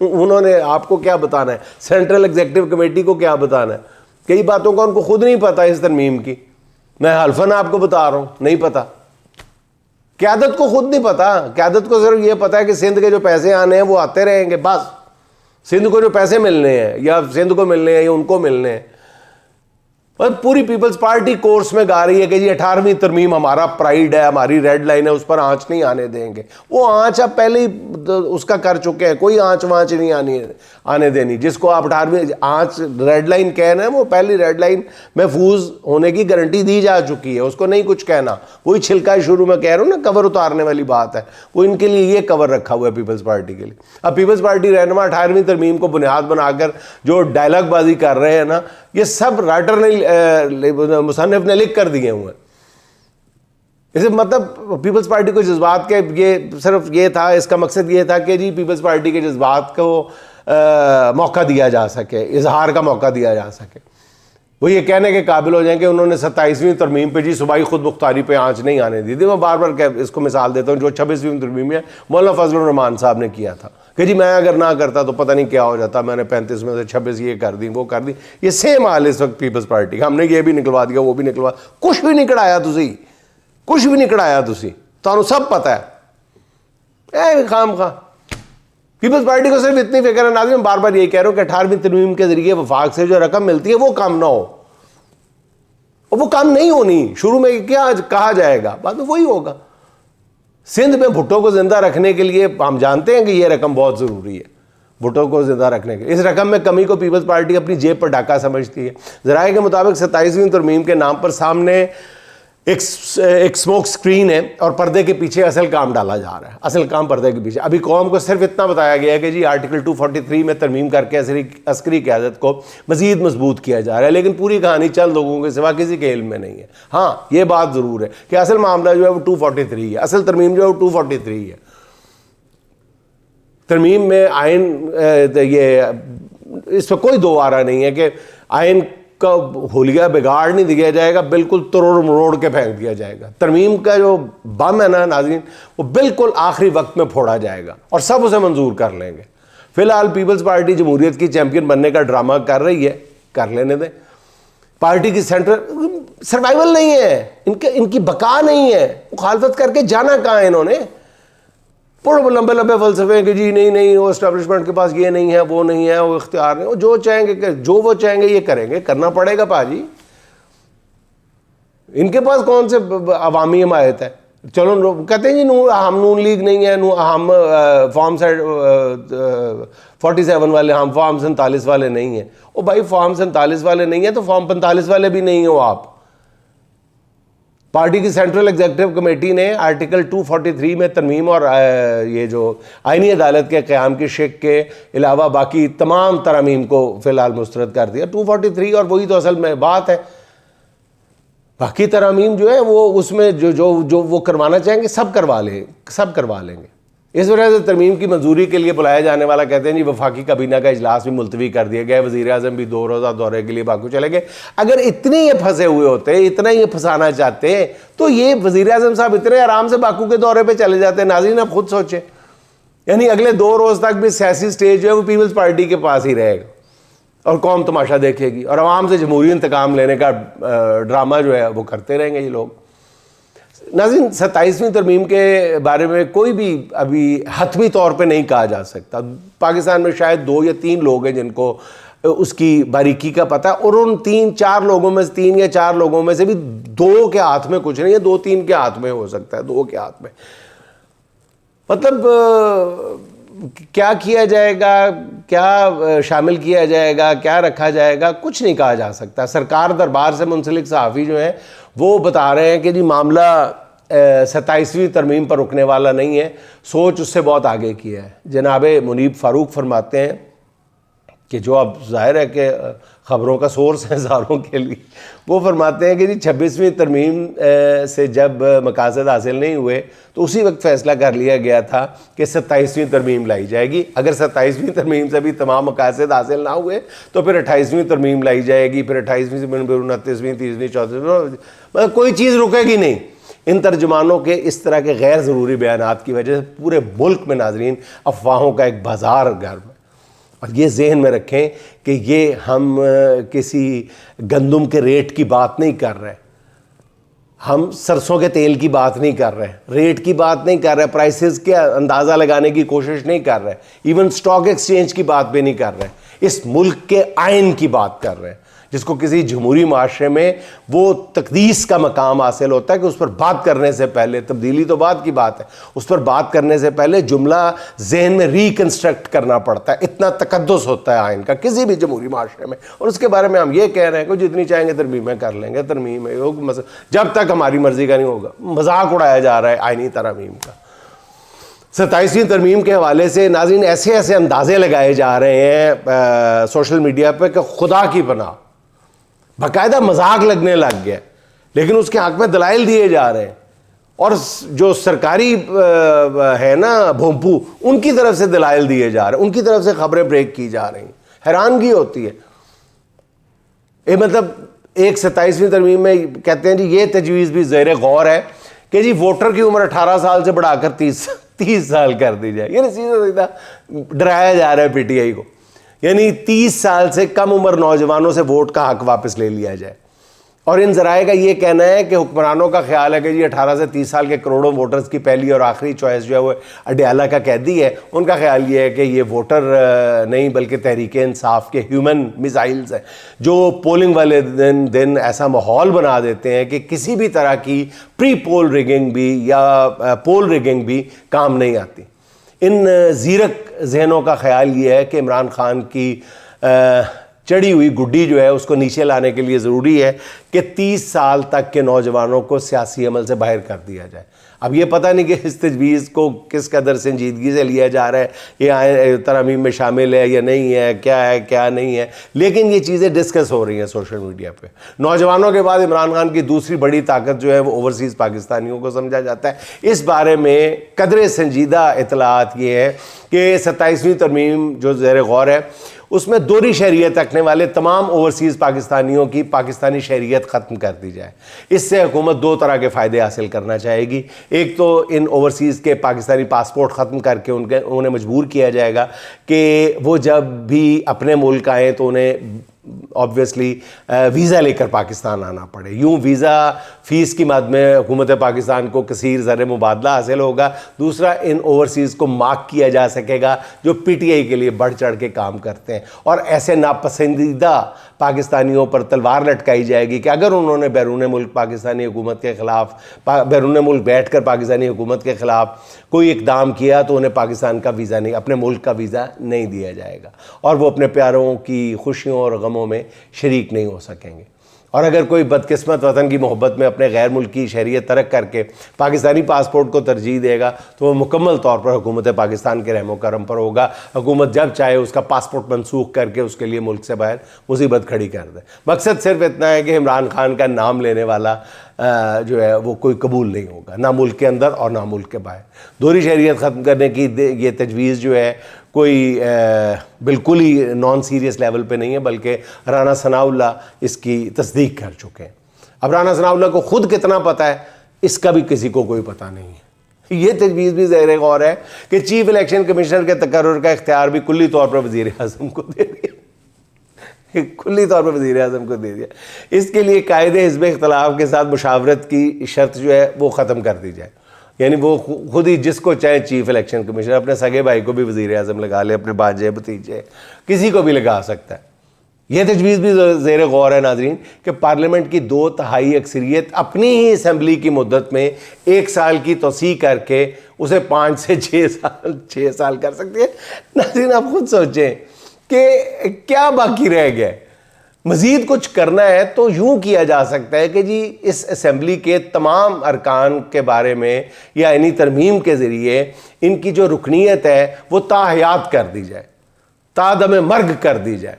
انہوں نے آپ کو کیا بتانا ہے؟ سینٹرل ایگزیکٹو کمیٹی کو کیا بتانا ہے؟ کئی باتوں کا ان کو خود نہیں پتا اس ترمیم کی. میں حلفاً آپ کو بتا رہا ہوں نہیں پتا. قیادت کو خود نہیں پتا. قیادت کو صرف یہ پتا ہے کہ سندھ کے جو پیسے آنے ہیں وہ آتے رہیں گے بس. سندھ کو جو پیسے ملنے ہیں یا سندھ کو ملنے ہیں یا ان کو ملنے ہیں. اور پوری پیپلز پارٹی کورس میں گا رہی ہے کہ جی 18ویں ترمیم ہمارا پرائیڈ ہے, ہماری ریڈ لائن ہے, اس پر آنچ نہیں آنے دیں گے. وہ آنچ آپ پہلے ہی اس کا کر چکے ہیں, کوئی آنچ وانچ نہیں آنے دینی. جس کو آپ 18ویں آنچ ریڈ لائن کہنا ہے وہ پہلی ریڈ لائن محفوظ ہونے کی گارنٹی دی جا چکی ہے, اس کو نہیں کچھ کہنا. وہی چھلکا شروع میں کہہ رہا ہوں نا, کور اتارنے والی بات ہے, وہ ان کے لیے یہ کور رکھا ہوا ہے پیپلز پارٹی کے لیے. اب پیپلز پارٹی رہنما 18ویں ترمیم کو بنیاد بنا کر جو ڈائلاگ بازی کر رہے ہیں نا, یہ سب رائٹر نے مصنف نے لکھ کر دیے ہوئے ہیں. اسے مطلب پیپلز پارٹی کو جذبات کے یہ صرف یہ تھا, اس کا مقصد یہ تھا کہ جی پیپلز پارٹی کے جذبات کو موقع دیا جا سکے, اظہار کا موقع دیا جا سکے. وہ یہ کہنے کے قابل ہو جائیں کہ انہوں نے 27ویں ترمیم پہ جی صوبائی خود مختاری پہ آنچ نہیں آنے دی تھی. میں بار بار اس کو مثال دیتا ہوں, جو 26ویں ترمیم ہے مولانا فضل الرحمان صاحب نے کیا تھا کہ جی میں اگر نہ کرتا تو پتہ نہیں کیا ہو جاتا, میں نے 35 میں سے 26 یہ کر دی وہ کر دی. یہ سیم حال اس وقت پیپلز پارٹی کا, ہم نے یہ بھی نکلوا دیا وہ بھی نکلوا, کچھ بھی نہیں کڑایا تسی, کچھ بھی نہیں کڑایا تسی, تمہیں سب پتہ ہے. خام خواہ پیپلز پارٹی کو صرف اتنی فکر ہے. ناظرین بار بار یہی کہہ رہا ہوں کہ 18ویں ترمیم کے ذریعے وفاق سے جو رقم ملتی ہے وہ کم نہ ہو, وہ کم نہیں ہونی. شروع میں کیا کہا جائے گا, بعد میں وہی ہوگا. سندھ میں بھٹو کو زندہ رکھنے کے لیے ہم جانتے ہیں کہ یہ رقم بہت ضروری ہے, بھٹو کو زندہ رکھنے کے لیے. اس رقم میں کمی کو پیپلز پارٹی اپنی جیب پر ڈاکہ سمجھتی ہے. ذرائع کے مطابق 27ویں ترمیم کے نام پر سامنے ایک سموک سکرین ہے اور پردے کے پیچھے اصل کام ڈالا جا رہا ہے. اصل کام پردے کے پیچھے. ابھی قوم کو صرف اتنا بتایا گیا ہے کہ جی آرٹیکل 243 میں ترمیم کر کے عسکری قیادت کو مزید مضبوط کیا جا رہا ہے, لیکن پوری کہانی چند لوگوں کے سوا کسی کے علم میں نہیں ہے. ہاں یہ بات ضرور ہے کہ اصل معاملہ جو ہے وہ 243 ہے, اصل ترمیم جو ہے وہ 243 ہے. ترمیم میں آئین یہ اس پہ کوئی دو آرا نہیں ہے کہ آئین کا حلیہ بگاڑ نہیں دیا جائے گا, بالکل تروڑ مروڑ کے پھینک دیا جائے گا. ترمیم کا جو بم ہے نا ناظرین, وہ بالکل آخری وقت میں پھوڑا جائے گا اور سب اسے منظور کر لیں گے. فی الحال پیپلز پارٹی جمہوریت کی چیمپئن بننے کا ڈرامہ کر رہی ہے, کر لینے دیں. پارٹی کی سینٹرل سروائیول نہیں ہے, ان کی بقا نہیں ہے. مخالفت کر کے جانا کہاں ہے انہوں نے؟ پورے لمبے لمبے فلسفے ہیں کہ جی نہیں وہ اسٹیبلشمنٹ کے پاس یہ نہیں ہے وہ نہیں ہے وہ اختیار نہیں, وہ جو چاہیں گے جو وہ چاہیں گے یہ کریں گے, کرنا پڑے گا پاجی. ان کے پاس کون سے عوامی حمایت ہے؟ چلو کہتے ہیں جی ہم نون لیگ نہیں ہے, ہم فارم 47 والے, ہم فارم 47 والے نہیں ہیں. او بھائی فارم 47 والے نہیں ہیں تو فارم 45 والے بھی نہیں ہو آپ. پارٹی کی سینٹرل ایگزیکٹو کمیٹی نے آرٹیکل 243 میں ترمیم اور یہ جو آئینی عدالت کے قیام کی شک کے علاوہ باقی تمام ترامیم کو فی الحال مسترد کر دیا. 243 اور وہی تو اصل میں بات ہے. باقی ترامیم جو ہے وہ اس میں جو وہ کروانا چاہیں گے سب کروا لیں گے. اس وجہ سے ترمیم کی منظوری کے لیے بلایا جانے والا کہتے ہیں جی وفاقی کابینہ کا اجلاس بھی ملتوی کر دیا گیا, وزیر اعظم بھی 2 روزہ دورے کے لیے باکو چلے گئے. اگر اتنے یہ پھنسے ہوئے ہوتے, اتنا یہ پھنسانا چاہتے تو یہ وزیر اعظم صاحب اتنے آرام سے باکو کے دورے پہ چلے جاتے. ناظرین آپ خود سوچیں, یعنی اگلے 2 روز تک بھی سیاسی سٹیج جو ہے وہ پیپلز پارٹی کے پاس ہی رہے گا اور قوم تماشا دیکھے گی اور عوام سے جمہوری انتقام لینے کا ڈرامہ جو ہے وہ کرتے رہیں گے یہ لوگ. ناظرین 27ویں ترمیم کے بارے میں کوئی بھی ابھی حتمی طور پہ نہیں کہا جا سکتا. پاکستان میں شاید 2 یا 3 لوگ ہیں جن کو اس کی باریکی کا پتہ ہے, اور ان 3-4 لوگوں میں 3 یا 4 لوگوں میں سے بھی 2 کے ہاتھ میں کچھ نہیں ہے, 2-3 کے ہاتھ میں ہو سکتا ہے, 2 کے ہاتھ میں. مطلب کیا کیا جائے گا, کیا شامل کیا جائے گا, کیا رکھا جائے گا, کچھ نہیں کہا جا سکتا. سرکار دربار سے منسلک صحافی جو ہیں وہ بتا رہے ہیں کہ جی معاملہ 27ویں ترمیم پر رکنے والا نہیں ہے, سوچ اس سے بہت آگے کیا ہے. جناب منیب فاروق فرماتے ہیں کہ جو اب ظاہر ہے کہ خبروں کا سورس ہے ہزاروں کے لیے, وہ فرماتے ہیں کہ جی 26ویں ترمیم سے جب مقاصد حاصل نہیں ہوئے تو اسی وقت فیصلہ کر لیا گیا تھا کہ 27ویں ترمیم لائی جائے گی. اگر 27ویں ترمیم سے بھی تمام مقاصد حاصل نہ ہوئے تو پھر 28ویں ترمیم لائی جائے گی, پھر 28ویں سے 29ویں 30ویں 34ویں, کوئی چیز رکے گی نہیں. ان ترجمانوں کے اس طرح کے غیر ضروری بیانات کی وجہ سے پورے ملک میں ناظرین افواہوں کا ایک بازار گرم ہے. یہ ذہن میں رکھیں کہ یہ ہم کسی گندم کے ریٹ کی بات نہیں کر رہے، ہم سرسوں کے تیل کی بات نہیں کر رہے، ریٹ کی بات نہیں کر رہے، پرائسز کے اندازہ لگانے کی کوشش نہیں کر رہے، ایون سٹاک ایکسچینج کی بات بھی نہیں کر رہے، اس ملک کے آئین کی بات کر رہے ہیں، جس کو کسی جمہوری معاشرے میں وہ تقدیس کا مقام حاصل ہوتا ہے کہ اس پر بات کرنے سے پہلے، تبدیلی تو بعد کی بات ہے، اس پر بات کرنے سے پہلے جملہ ذہن میں ریکنسٹرکٹ کرنا پڑتا ہے، اتنا تقدس ہوتا ہے آئین کا کسی بھی جمہوری معاشرے میں۔ اور اس کے بارے میں ہم یہ کہہ رہے ہیں کہ جتنی چاہیں گے ترمیمیں کر لیں گے، ترمیم جب تک ہماری مرضی کا نہیں ہوگا، مذاق اڑایا جا رہا ہے آئینی ترامیم کا۔ 27ویں ترمیم کے حوالے سے ناظرین ایسے اندازے لگائے جا رہے ہیں سوشل میڈیا پہ کہ خدا کی پناہ، باقاعدہ مذاق لگنے لگ گیا، لیکن اس کے حق میں دلائل دیے جا رہے ہیں، اور جو سرکاری ہے نا بھونپو، ان کی طرف سے دلائل دیے جا رہے ہیں، ان کی طرف سے خبریں بریک کی جا رہی ہیں، حیرانگی ہوتی ہے۔ مطلب ایک 27ویں ترمیم میں کہتے ہیں جی یہ تجویز بھی زیر غور ہے کہ جی ووٹر کی عمر 18 سال سے بڑھا کر 30 سال کر دی جائے، یعنی سیدھا ڈرایا جا رہا ہے پی ٹی آئی کو، یعنی 30 سال سے کم عمر نوجوانوں سے ووٹ کا حق واپس لے لیا جائے۔ اور ان ذرائع کا یہ کہنا ہے کہ حکمرانوں کا خیال ہے کہ جی 18 سے 30 سال کے کروڑوں ووٹرز کی پہلی اور آخری چوائس جو ہے وہ اڈیالہ کا قیدی ہے۔ ان کا خیال یہ ہے کہ یہ ووٹر نہیں بلکہ تحریک انصاف کے ہیومن میزائلز ہیں، جو پولنگ والے دن ایسا ماحول بنا دیتے ہیں کہ کسی بھی طرح کی پری پول ریگنگ بھی یا پول ریگنگ بھی کام نہیں آتی۔ ان زیرک ذہنوں کا خیال یہ ہے کہ عمران خان کی چڑھی ہوئی گڈی جو ہے اس کو نیچے لانے کے لیے ضروری ہے کہ 30 سال تک کے نوجوانوں کو سیاسی عمل سے باہر کر دیا جائے۔ اب یہ پتہ نہیں کہ اس تجویز کو کس قدر سنجیدگی سے لیا جا رہا ہے، یہ ترامیم میں شامل ہے یا نہیں ہے، کیا نہیں ہے، لیکن یہ چیزیں ڈسکس ہو رہی ہیں سوشل میڈیا پہ۔ نوجوانوں کے بعد عمران خان کی دوسری بڑی طاقت جو ہے وہ اوورسیز پاکستانیوں کو سمجھا جاتا ہے۔ اس بارے میں قدر سنجیدہ اطلاعات یہ ہے کہ 27ویں ترمیم جو زیر غور ہے اس میں دوہری شہریت رکھنے والے تمام اوورسیز پاکستانیوں کی پاکستانی شہریت ختم کر دی جائے۔ اس سے حکومت دو طرح کے فائدے حاصل کرنا چاہے گی، ایک تو ان اوورسیز کے پاکستانی پاسپورٹ ختم کر کے انہیں مجبور کیا جائے گا کہ وہ جب بھی اپنے ملک آئیں تو انہیں obviously ویزا لے کر پاکستان آنا پڑے، یوں ویزا فیس کی مد میں حکومت پاکستان کو کثیر زر مبادلہ حاصل ہوگا۔ دوسرا، ان اوورسیز کو مارک کیا جا سکے گا جو پی ٹی آئی کے لیے بڑھ چڑھ کے کام کرتے ہیں، اور ایسے ناپسندیدہ پاکستانیوں پر تلوار لٹکائی جائے گی کہ اگر انہوں نے بیرون ملک پاکستانی حکومت کے خلاف بیرون ملک بیٹھ کر پاکستانی حکومت کے خلاف کوئی اقدام کیا تو انہیں پاکستان کا ویزا نہیں، اپنے ملک کا ویزا نہیں دیا جائے گا، اور وہ اپنے پیاروں کی خوشیوں اور غموں میں شریک نہیں ہو سکیں گے۔ اور اگر کوئی بدقسمت وطن کی محبت میں اپنے غیر ملکی شہریت ترک کر کے پاکستانی پاسپورٹ کو ترجیح دے گا تو وہ مکمل طور پر حکومت پاکستان کے رحم و کرم پر ہوگا۔ حکومت جب چاہے اس کا پاسپورٹ منسوخ کر کے اس کے لیے ملک سے باہر مصیبت کھڑی کر دے۔ مقصد صرف اتنا ہے کہ عمران خان کا نام لینے والا جو ہے وہ کوئی قبول نہیں ہوگا، نہ ملک کے اندر اور نہ ملک کے باہر۔ دوہری شہریت ختم کرنے کی یہ تجویز جو ہے کوئی بالکل ہی نان سیریس لیول پہ نہیں ہے، بلکہ رانا ثناء اللہ اس کی تصدیق کر چکے ہیں۔ اب رانا ثناء اللہ کو خود کتنا پتہ ہے اس کا بھی کسی کو کوئی پتہ نہیں ہے۔ یہ تجویز بھی زیر غور ہے کہ چیف الیکشن کمشنر کے تقرر کا اختیار بھی کلی طور پر وزیر اعظم کو دے دیا، کلی طور پر وزیر اعظم کو دے دیا۔ اس کے لیے قائد حزب اختلاف کے ساتھ مشاورت کی شرط جو ہے وہ ختم کر دی جائے، یعنی وہ خود ہی جس کو چاہے چیف الیکشن کمشنر، اپنے سگے بھائی کو بھی وزیر اعظم لگا لے، اپنے بھانجے بھتیجے کسی کو بھی لگا سکتا ہے۔ یہ تجویز بھی زیر غور ہے ناظرین کہ پارلیمنٹ کی 2/3 اکثریت اپنی ہی اسمبلی کی مدت میں 1 سال کی توسیع کر کے اسے 5 سے 6 سال کر سکتی ہے۔ ناظرین آپ خود سوچیں کہ کیا باقی رہ گیا ہے؟ مزید کچھ کرنا ہے تو یوں کیا جا سکتا ہے کہ جی اس اسمبلی کے تمام ارکان کے بارے میں یا انہی ترمیم کے ذریعے ان کی جو رکنیت ہے وہ تا حیات کر دی جائے، تا دم مرگ کر دی جائے،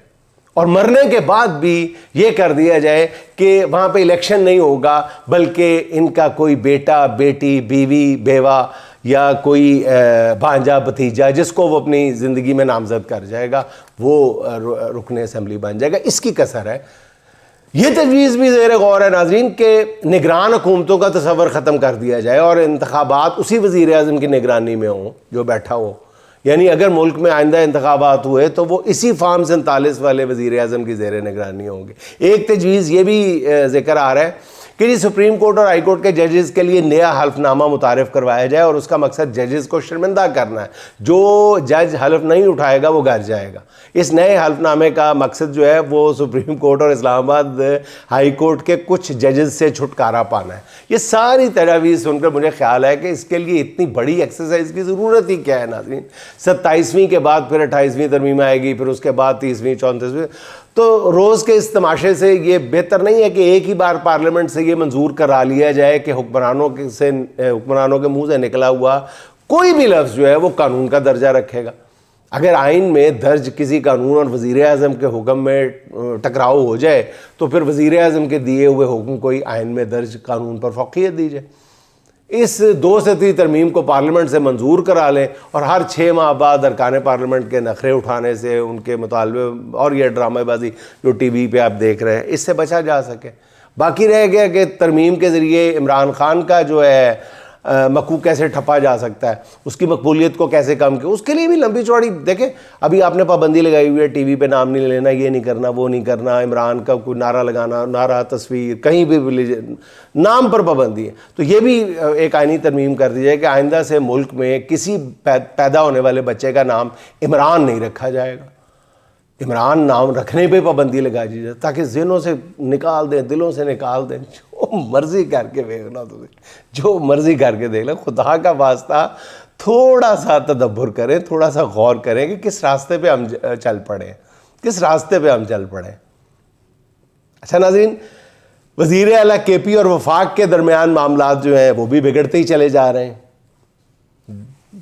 اور مرنے کے بعد بھی یہ کر دیا جائے کہ وہاں پہ الیکشن نہیں ہوگا بلکہ ان کا کوئی بیٹا، بیٹی، بیوی، بیوہ یا کوئی بھانجا بھتیجا جس کو وہ اپنی زندگی میں نامزد کر جائے گا وہ رکن اسمبلی بن جائے گا۔ اس کی کسر ہے۔ یہ تجویز بھی زیر غور ہے ناظرین کہ نگران حکومتوں کا تصور ختم کر دیا جائے اور انتخابات اسی وزیر اعظم کی نگرانی میں ہوں جو بیٹھا ہو، یعنی اگر ملک میں آئندہ انتخابات ہوئے تو وہ اسی فارم 47 والے وزیر اعظم کی زیر نگرانی ہوں گے۔ ایک تجویز یہ بھی ذکر آ رہا ہے کہ سپریم کورٹ اور ہائی کورٹ کے ججز کے لیے نیا حلف نامہ متعارف کروایا جائے، اور اس کا مقصد ججز کو شرمندہ کرنا ہے۔ جو جج حلف نہیں اٹھائے گا وہ گھر جائے گا۔ اس نئے حلف نامے کا مقصد جو ہے وہ سپریم کورٹ اور اسلام آباد ہائی کورٹ کے کچھ ججز سے چھٹکارا پانا ہے۔ یہ ساری تجاویز سن کر مجھے خیال ہے کہ اس کے لیے اتنی بڑی ایکسرسائز کی ضرورت ہی کیا ہے ناظرین۔ 27ویں کے بعد پھر 28ویں ترمیم آئے گی، پھر اس کے بعد 30ویں 34ویں، تو روز کے اس تماشے سے یہ بہتر نہیں ہے کہ ایک ہی بار پارلیمنٹ سے یہ منظور کرا لیا جائے کہ حکمرانوں کے منہ سے نکلا ہوا کوئی بھی لفظ جو ہے وہ قانون کا درجہ رکھے گا۔ اگر آئین میں درج کسی قانون اور وزیر اعظم کے حکم میں ٹکراؤ ہو جائے تو پھر وزیر اعظم کے دیے ہوئے حکم کو ہی آئین میں درج قانون پر فوقیت دی جائے۔ اس 2 سے 3 ترمیم کو پارلیمنٹ سے منظور کرا لیں، اور ہر 6 ماہ بعد ارکان پارلیمنٹ کے نخرے اٹھانے سے، ان کے مطالبے اور یہ ڈرامہ بازی جو ٹی وی پہ آپ دیکھ رہے ہیں، اس سے بچا جا سکے۔ باقی رہ گیا کہ ترمیم کے ذریعے عمران خان کا جو ہے مکو کیسے ٹھپا جا سکتا ہے، اس کی مقبولیت کو کیسے کم کیا، اس کے لیے بھی لمبی چوڑی دیکھیں۔ ابھی آپ نے پابندی لگائی ہوئی ہے ٹی وی پہ نام نہیں لینا، یہ نہیں کرنا، وہ نہیں کرنا، عمران کا کوئی نعرہ لگانا، نعرہ، تصویر، کہیں بھی نام پر پابندی ہے۔ تو یہ بھی ایک آئینی ترمیم کر دی جائے کہ آئندہ سے ملک میں کسی پیدا ہونے والے بچے کا نام عمران نہیں رکھا جائے گا۔ عمران نام رکھنے پہ پابندی لگا دی جائے تاکہ ذہنوں سے نکال دیں، دلوں سے نکال دیں۔ جو مرضی کر کے دیکھنا، جو مرضی کر کے دیکھ لیں، خدا کا واسطہ تھوڑا سا تدبر کریں، تھوڑا سا غور کریں کہ کس راستے پہ ہم چل پڑے، کس راستے پہ ہم چل پڑے۔ اچھا ناظرین، وزیر اعلیٰ کے پی اور وفاق کے درمیان معاملات جو ہیں وہ بھی بگڑتے ہی چلے جا رہے ہیں۔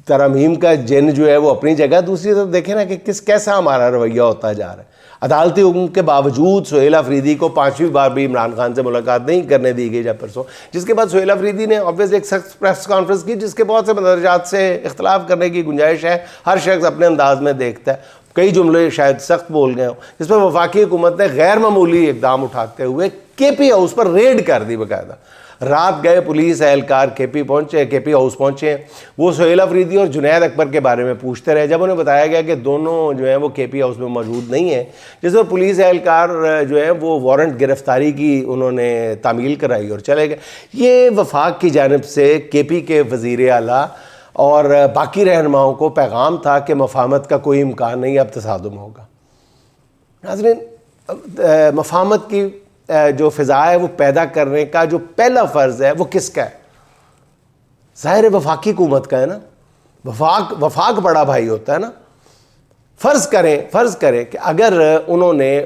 ترامیم کا جن جو ہے وہ اپنی جگہ، دوسری طرف دیکھیں نا کہ کیسا ہمارا رویہ ہوتا جا رہا ہے۔ عدالتی حکم کے باوجود سہیل آفریدی کو 5ویں بار بھی عمران خان سے ملاقات نہیں کرنے دی گئی جب پرسوں، جس کے بعد سہیل آفریدی نے آبویس ایک سخت پریس کانفرنس کی جس کے بہت سے مدرجات سے اختلاف کرنے کی گنجائش ہے۔ ہر شخص اپنے انداز میں دیکھتا ہے، کئی جملے شاید سخت بول گئے ہوں، جس پر وفاقی حکومت نے غیر معمولی اقدام اٹھاتے ہوئے کے پی ہاؤس پر ریڈ کر دی۔ باقاعدہ رات گئے پولیس اہلکار کے پی ہاؤس پہنچے، وہ سہیل آفریدی اور جنید اکبر کے بارے میں پوچھتے رہے۔ جب انہیں بتایا گیا کہ دونوں جو ہیں وہ کے پی ہاؤس میں موجود نہیں ہیں، جس پر پولیس اہلکار جو ہے وہ وارنٹ گرفتاری کی انہوں نے تعمیل کرائی اور چلے گئے۔ یہ وفاق کی جانب سے کے پی کے وزیر اعلیٰ اور باقی رہنماؤں کو پیغام تھا کہ مفاہمت کا کوئی امکان نہیں، اب تصادم ہوگا۔ ناظرین، مفاہمت کی جو فضا ہے وہ پیدا کرنے کا جو پہلا فرض ہے وہ کس کا ہے؟ ظاہر وفاقی حکومت کا ہے نا۔ وفاق بڑا بھائی ہوتا ہے نا۔ فرض کریں کہ اگر انہوں نے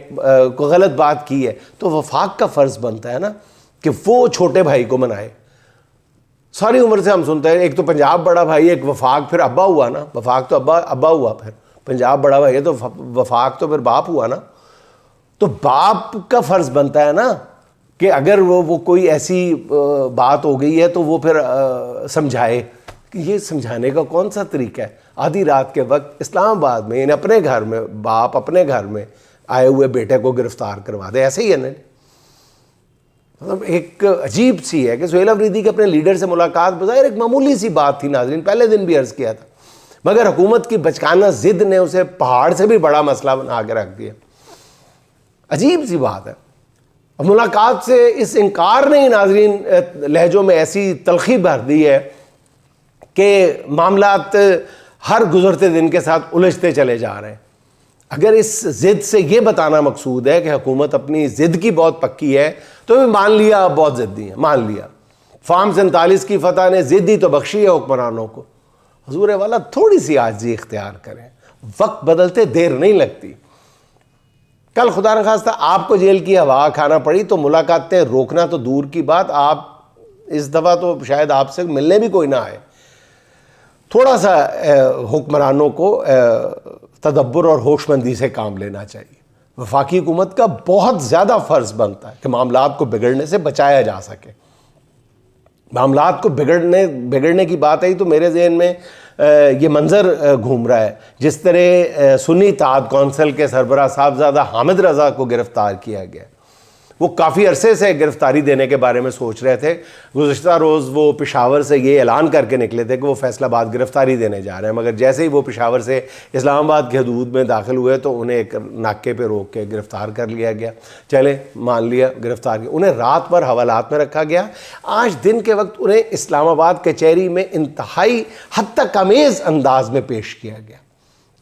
کوئی غلط بات کی ہے تو وفاق کا فرض بنتا ہے نا کہ وہ چھوٹے بھائی کو منائے۔ ساری عمر سے ہم سنتے ہیں ایک تو پنجاب بڑا بھائی، ایک وفاق، پھر ابا ہوا نا۔ وفاق تو ابا ہوا، پھر پنجاب بڑا بھائی ہے تو وفاق تو پھر باپ ہوا نا۔ تو باپ کا فرض بنتا ہے نا کہ اگر وہ کوئی ایسی بات ہو گئی ہے تو وہ پھر سمجھائے۔ کہ یہ سمجھانے کا کون سا طریقہ ہے؟ آدھی رات کے وقت اسلام آباد میں اپنے گھر میں باپ اپنے گھر میں آئے ہوئے بیٹے کو گرفتار کروا دے، ایسے ہی ہے نا۔ مطلب ایک عجیب سی ہے کہ سہیل آفریدی کے اپنے لیڈر سے ملاقات بظاہر ایک معمولی سی بات تھی ناظرین، پہلے دن بھی عرض کیا تھا، مگر حکومت کی بچکانہ ضد نے اسے پہاڑ سے بھی بڑا مسئلہ بنا کے رکھ دیا۔ عجیب سی بات ہے۔ ملاقات سے اس انکار نے ناظرین لہجوں میں ایسی تلخی بھر دی ہے کہ معاملات ہر گزرتے دن کے ساتھ الجھتے چلے جا رہے ہیں۔ اگر اس ضد سے یہ بتانا مقصود ہے کہ حکومت اپنی ضد کی بہت پکی ہے تو بھی مان لیا، اب بہت ضدی ہے، مان لیا۔ فارم 47 کی فتح نے ضدی تو بخشی ہے حکمرانوں کو۔ حضور والا تھوڑی سی عاجزی اختیار کریں، وقت بدلتے دیر نہیں لگتی۔ کل خدا نخواستہ آپ کو جیل کی ہوا کھانا پڑی تو ملاقاتیں روکنا تو دور کی بات، آپ اس دفعہ تو شاید آپ سے ملنے بھی کوئی نہ آئے۔ تھوڑا سا حکمرانوں کو تدبر اور ہوش مندی سے کام لینا چاہیے۔ وفاقی حکومت کا بہت زیادہ فرض بنتا ہے کہ معاملات کو بگڑنے سے بچایا جا سکے۔ معاملات کو بگڑنے کی بات آئی تو میرے ذہن میں یہ منظر گھوم رہا ہے جس طرح سنی اتحاد کونسل کے سربراہ صاحبزادہ حامد رضا کو گرفتار کیا گیا۔ وہ کافی عرصے سے گرفتاری دینے کے بارے میں سوچ رہے تھے. گزشتہ روز وہ پشاور سے یہ اعلان کر کے نکلے تھے کہ وہ فیصل آباد گرفتاری دینے جا رہے ہیں, مگر جیسے ہی وہ پشاور سے اسلام آباد کے حدود میں داخل ہوئے تو انہیں ایک ناکے پہ روک کے گرفتار کر لیا گیا. چلے مان لیا گرفتار کیا, انہیں رات بھر حوالات میں رکھا گیا. آج دن کے وقت انہیں اسلام آباد کچہری میں انتہائی حد تک امیز انداز میں پیش کیا گیا.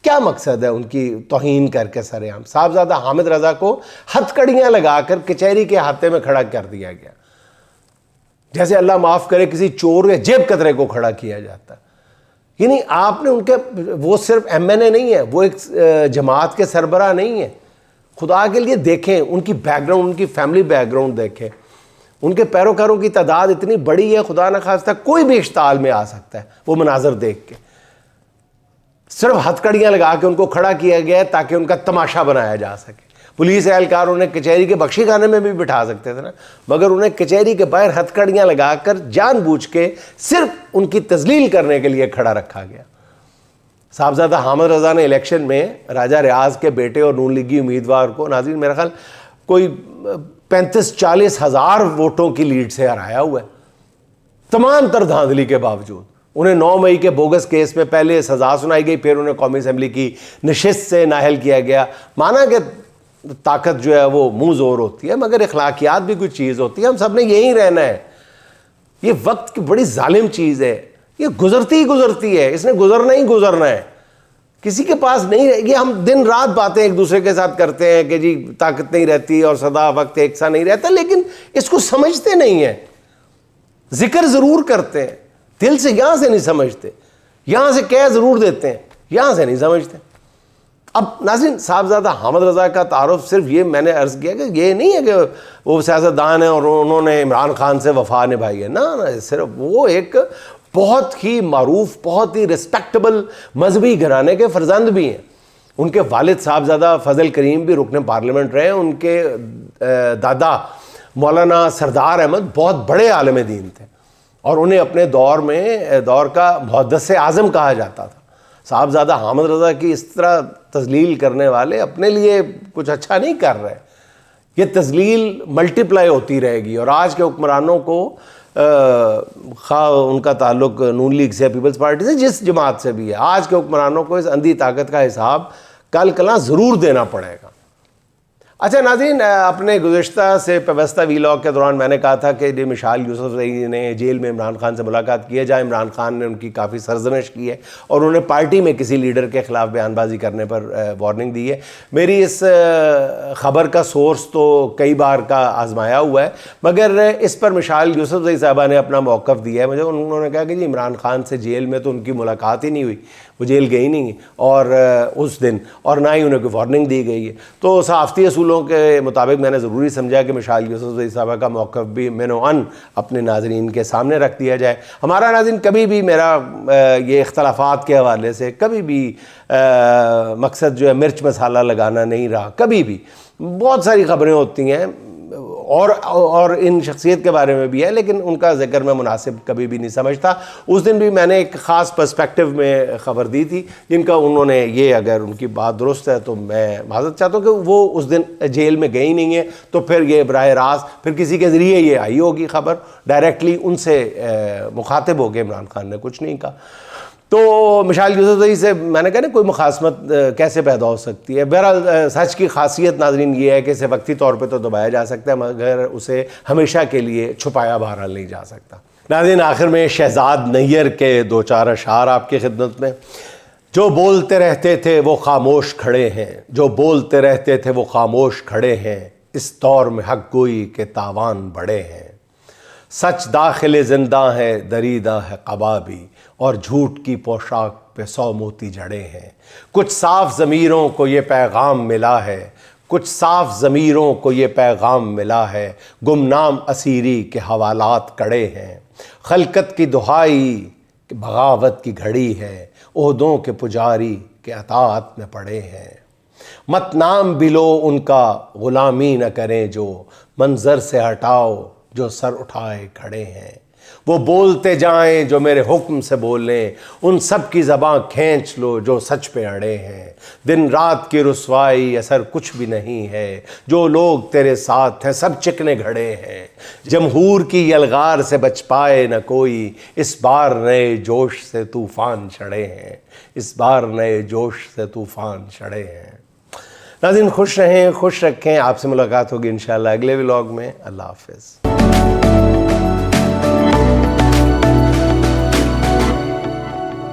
کیا مقصد ہے ان کی توہین کر کے سر عام؟ صاحبزادہ حامد رضا کو ہتھ کڑیاں لگا کر کچہری کے احاطے میں کھڑا کر دیا گیا, جیسے اللہ معاف کرے کسی چور یا جیب کترے کو کھڑا کیا جاتا. یعنی آپ نے ان کے, وہ صرف ایم این اے نہیں ہے, وہ ایک جماعت کے سربراہ نہیں ہے. خدا کے لیے دیکھیں ان کی بیک گراؤنڈ, ان کی فیملی بیک گراؤنڈ دیکھیں. ان کے پیروکاروں کی تعداد اتنی بڑی ہے, خدا نہ خواستہ کوئی بھی اشتعال میں آ سکتا ہے وہ مناظر دیکھ کے. صرف ہتھ کڑیاں لگا کے ان کو کھڑا کیا گیا ہے تاکہ ان کا تماشا بنایا جا سکے. پولیس اہلکار انہیں کچہری کے بخشی خانے میں بھی بٹھا سکتے تھے نا, مگر انہیں کچہری کے باہر ہتھ کڑیاں لگا کر جان بوجھ کے صرف ان کی تذلیل کرنے کے لیے کھڑا رکھا گیا. صاحبزادہ حامد رضا نے الیکشن میں راجہ ریاض کے بیٹے اور نون لیگی امیدوار کو, ناظرین میرا خیال کوئی 35-40 ہزار ووٹوں کی لیڈ سے ہرایا ہوا ہے. تمام تر دھاندلی کے باوجود انہیں 9 مئی کے بوگس کیس میں پہلے سزا سنائی گئی, پھر انہیں قومی اسمبلی کی نشست سے نااہل کیا گیا. مانا کہ طاقت جو ہے وہ منہ زور ہوتی ہے, مگر اخلاقیات بھی کوئی چیز ہوتی ہے. ہم سب نے یہیں رہنا ہے. یہ وقت کی بڑی ظالم چیز ہے, یہ گزرتی ہی گزرتی ہے, اس نے گزرنا ہی گزرنا ہے, کسی کے پاس نہیں رہے گی. ہم دن رات باتیں ایک دوسرے کے ساتھ کرتے ہیں کہ جی طاقت نہیں رہتی اور سدا وقت ایک سا نہیں رہتا, لیکن اس کو سمجھتے نہیں ہیں. ذکر ضرور کرتے ہیں, دل سے یہاں سے نہیں سمجھتے, یہاں سے کہہ ضرور دیتے ہیں, یہاں سے نہیں سمجھتے. اب ناظرین صاحبزادہ حامد رضا کا تعارف صرف یہ میں نے عرض کیا کہ یہ نہیں ہے کہ وہ سیاستدان ہیں اور انہوں نے عمران خان سے وفا نبھائی ہے, نہ صرف وہ ایک بہت ہی معروف, بہت ہی رسپیکٹیبل مذہبی گھرانے کے فرزند بھی ہیں. ان کے والد صاحبزادہ فضل کریم بھی رکن پارلیمنٹ رہے. ان کے دادا مولانا سردار احمد بہت بڑے عالم دین تھے اور انہیں اپنے دور کا محدث اعظم کہا جاتا تھا. صاحبزادہ حامد رضا کی اس طرح تذلیل کرنے والے اپنے لیے کچھ اچھا نہیں کر رہے. یہ تذلیل ملٹی پلائی ہوتی رہے گی, اور آج کے حکمرانوں کو خواہ ان کا تعلق نون لیگ سے, پیپلز پارٹی سے, جس جماعت سے بھی ہے, آج کے حکمرانوں کو اس اندھی طاقت کا حساب کل کلاں ضرور دینا پڑے گا. اچھا ناظرین, اپنے گزشتہ سے پیوستہ ویلاگ کے دوران میں نے کہا تھا کہ مشال یوسفزئی نے جیل میں عمران خان سے ملاقات کی ہے, جہاں عمران خان نے ان کی کافی سرزنش کی ہے اور انہیں پارٹی میں کسی لیڈر کے خلاف بیان بازی کرنے پر وارننگ دی ہے. میری اس خبر کا سورس تو کئی بار کا آزمایا ہوا ہے, مگر اس پر مشال یوسفزئی صاحبہ نے اپنا موقف دیا ہے مجھے. انہوں نے کہا کہ جی عمران خان سے جیل میں تو ان کی ملاقات ہی نہیں ہوئی, وہ جیل گئی نہیں اور اس دن, اور نہ ہی انہیں کوئی وارننگ دی گئی ہے. تو صحافتی اصولوں کے مطابق میں نے ضروری سمجھا کہ مشال یوسفزئی صاحبہ کا موقف بھی منوعاً اپنے ناظرین کے سامنے رکھ دیا جائے. ہمارا ناظرین کبھی بھی میرا یہ اختلافات کے حوالے سے کبھی بھی مقصد جو ہے مرچ مسالہ لگانا نہیں رہا, کبھی بھی. بہت ساری خبریں ہوتی ہیں اور ان شخصیت کے بارے میں بھی ہے, لیکن ان کا ذکر میں مناسب کبھی بھی نہیں سمجھتا. اس دن بھی میں نے ایک خاص پرسپیکٹیو میں خبر دی تھی, جن کا انہوں نے یہ, اگر ان کی بات درست ہے تو میں معذرت چاہتا ہوں کہ وہ اس دن جیل میں گئی نہیں ہے, تو پھر یہ براہ راست پھر کسی کے ذریعے یہ آئی ہوگی خبر, ڈائریکٹلی ان سے مخاطب ہو کے عمران خان نے کچھ نہیں کہا. تو مشال یوسفزئی سے میں نے کہا نا کوئی مخاصمت کیسے پیدا ہو سکتی ہے. بہرحال سچ کی خاصیت ناظرین یہ ہے کہ اسے وقتی طور پہ تو دبایا جا سکتا ہے, مگر اسے ہمیشہ کے لیے چھپایا بہرحال نہیں جا سکتا. ناظرین آخر میں شہزاد نیر کے 2-4 اشعار آپ کی خدمت میں. جو بولتے رہتے تھے وہ خاموش کھڑے ہیں, جو بولتے رہتے تھے وہ خاموش کھڑے ہیں, اس دور میں حق گوئی کے تاوان بڑے ہیں. سچ داخل زندہ ہے دریدہ ہے قبا بھی, اور جھوٹ کی پوشاک پہ 100 موتی جڑے ہیں. کچھ صاف ضمیروں کو یہ پیغام ملا ہے, کچھ صاف ضمیروں کو یہ پیغام ملا ہے, گمنام اسیری کے حوالات کڑے ہیں. خلقت کی دہائی بغاوت کی گھڑی ہے, عہدوں کے پجاری کے اطاعت میں پڑے ہیں. مت نام بھی لو ان کا غلامی نہ کریں جو, منظر سے ہٹاؤ جو سر اٹھائے کھڑے ہیں. وہ بولتے جائیں جو میرے حکم سے بولیں، ان سب کی زباں کھینچ لو جو سچ پہ اڑے ہیں۔ دن رات کی رسوائی اثر کچھ بھی نہیں ہے، جو لوگ تیرے ساتھ ہیں سب چکنے گھڑے ہیں۔ جمہور کی یلغار سے بچ پائے نہ کوئی، اس بار نئے جوش سے طوفان چڑھے ہیں، اس بار نئے جوش سے طوفان چڑھے ہیں۔ ناظرین خوش رہیں، خوش رکھیں، آپ سے ملاقات ہوگی انشاءاللہ اگلے ولاگ میں۔ اللہ حافظ۔